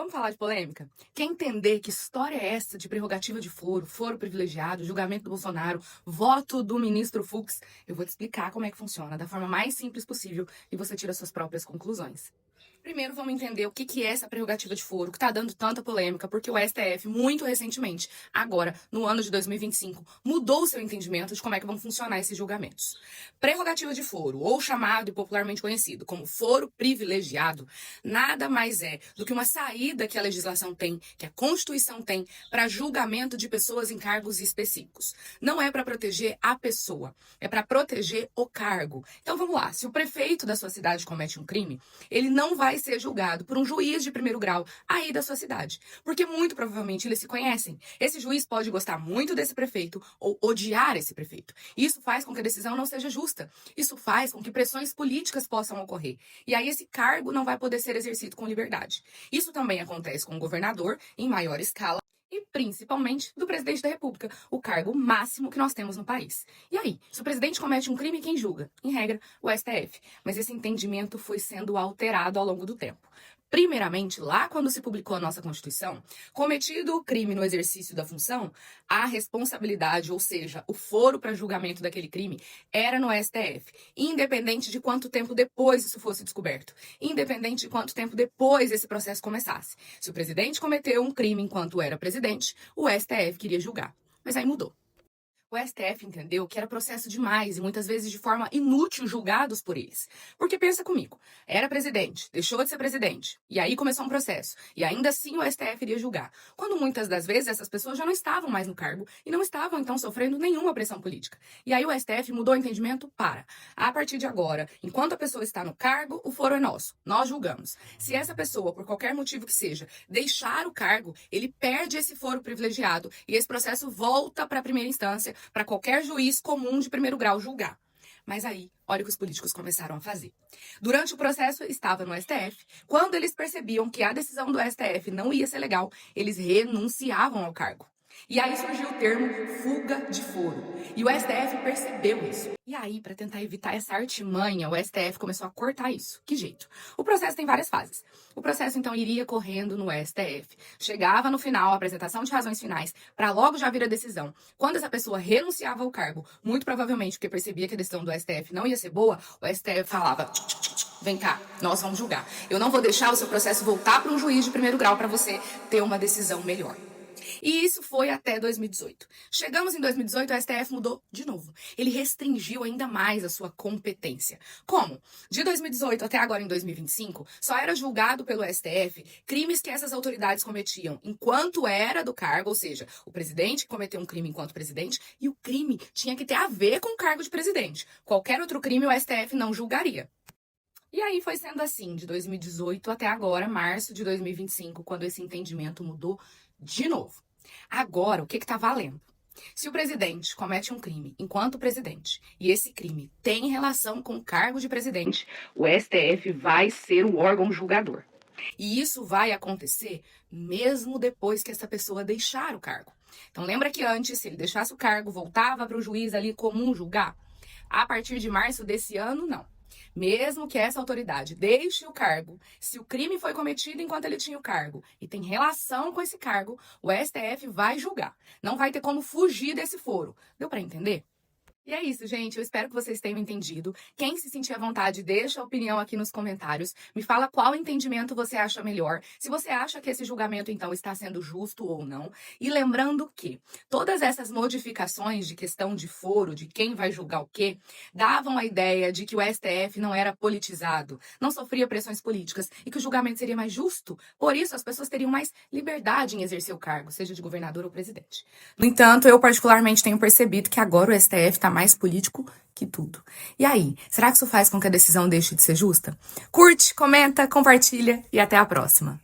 Vamos falar de polêmica? Quer entender que história é essa de prerrogativa de foro privilegiado, julgamento do Bolsonaro, voto do ministro Fux? Eu vou te explicar como é que funciona, da forma mais simples possível, e você tira suas próprias conclusões. Primeiro, vamos entender o que é essa prerrogativa de foro, que está dando tanta polêmica, porque o STF, muito recentemente, agora, no ano de 2025, mudou o seu entendimento de como é que vão funcionar esses julgamentos. Prerrogativa de foro, ou chamado e popularmente conhecido como foro privilegiado, nada mais é do que uma saída que a legislação tem, que a Constituição tem, para julgamento de pessoas em cargos específicos. Não é para proteger a pessoa, é para proteger o cargo. Então vamos lá, se o prefeito da sua cidade comete um crime, ele não vai ser julgado por um juiz de primeiro grau aí da sua cidade, porque muito provavelmente eles se conhecem. Esse juiz pode gostar muito desse prefeito ou odiar esse prefeito. Isso faz com que a decisão não seja justa. Isso faz com que pressões políticas possam ocorrer. E aí esse cargo não vai poder ser exercido com liberdade. Isso também acontece com o governador em maior escala e principalmente do presidente da República, o cargo máximo que nós temos no país. E aí, se o presidente comete um crime, quem julga? Em regra, o STF. Mas esse entendimento foi sendo alterado ao longo do tempo. Primeiramente, lá quando se publicou a nossa Constituição, cometido o crime no exercício da função, a responsabilidade, ou seja, o foro para julgamento daquele crime, era no STF, independente de quanto tempo depois isso fosse descoberto, independente de quanto tempo depois esse processo começasse. Se o presidente cometeu um crime enquanto era presidente, o STF queria julgar. Mas aí mudou. O STF entendeu que era processo demais e muitas vezes de forma inútil julgados por eles. Porque pensa comigo, era presidente, deixou de ser presidente, e aí começou um processo, e ainda assim o STF iria julgar, quando muitas das vezes essas pessoas já não estavam mais no cargo e não estavam então sofrendo nenhuma pressão política. E aí o STF mudou o entendimento para, a partir de agora, enquanto a pessoa está no cargo, o foro é nosso, nós julgamos. Se essa pessoa, por qualquer motivo que seja, deixar o cargo, ele perde esse foro privilegiado e esse processo volta para a primeira instância, para qualquer juiz comum de primeiro grau julgar. Mas aí, olha o que os políticos começaram a fazer. Durante o processo, estava no STF. Quando eles percebiam que a decisão do STF não ia ser legal, eles renunciavam ao cargo. E aí surgiu o termo fuga de foro. E o STF percebeu isso. E aí, para tentar evitar essa artimanha, o STF começou a cortar isso. Que jeito? O processo tem várias fases. O processo, então, iria correndo no STF. Chegava no final, a apresentação de razões finais, para logo já vir a decisão. Quando essa pessoa renunciava ao cargo, muito provavelmente porque percebia que a decisão do STF não ia ser boa, o STF falava: vem cá, nós vamos julgar. Eu não vou deixar o seu processo voltar para um juiz de primeiro grau para você ter uma decisão melhor. E isso foi até 2018. Chegamos em 2018, o STF mudou de novo. Ele restringiu ainda mais a sua competência. Como? De 2018 até agora, em 2025, só era julgado pelo STF crimes que essas autoridades cometiam enquanto era do cargo, ou seja, o presidente cometeu um crime enquanto presidente, e o crime tinha que ter a ver com o cargo de presidente. Qualquer outro crime, o STF não julgaria. E aí foi sendo assim, de 2018 até agora, março de 2025, quando esse entendimento mudou de novo. Agora, o que está valendo? Se o presidente comete um crime enquanto presidente e esse crime tem relação com o cargo de presidente, o STF vai ser o órgão julgador. E isso vai acontecer mesmo depois que essa pessoa deixar o cargo. Então lembra que antes, se ele deixasse o cargo, voltava para o juiz ali comum julgar? A partir de março desse ano, não. Mesmo que essa autoridade deixe o cargo, se o crime foi cometido enquanto ele tinha o cargo e tem relação com esse cargo, o STF vai julgar. Não vai ter como fugir desse foro. Deu para entender? E é isso, gente. Eu espero que vocês tenham entendido. Quem se sentir à vontade, deixa a opinião aqui nos comentários. Me fala qual entendimento você acha melhor. Se você acha que esse julgamento, então, está sendo justo ou não. E lembrando que todas essas modificações de questão de foro, de quem vai julgar o quê, davam a ideia de que o STF não era politizado, não sofria pressões políticas e que o julgamento seria mais justo. Por isso, as pessoas teriam mais liberdade em exercer o cargo, seja de governador ou presidente. No entanto, eu particularmente tenho percebido que agora o STF está mais político que tudo. E aí, será que isso faz com que a decisão deixe de ser justa? Curte, comenta, compartilha e até a próxima.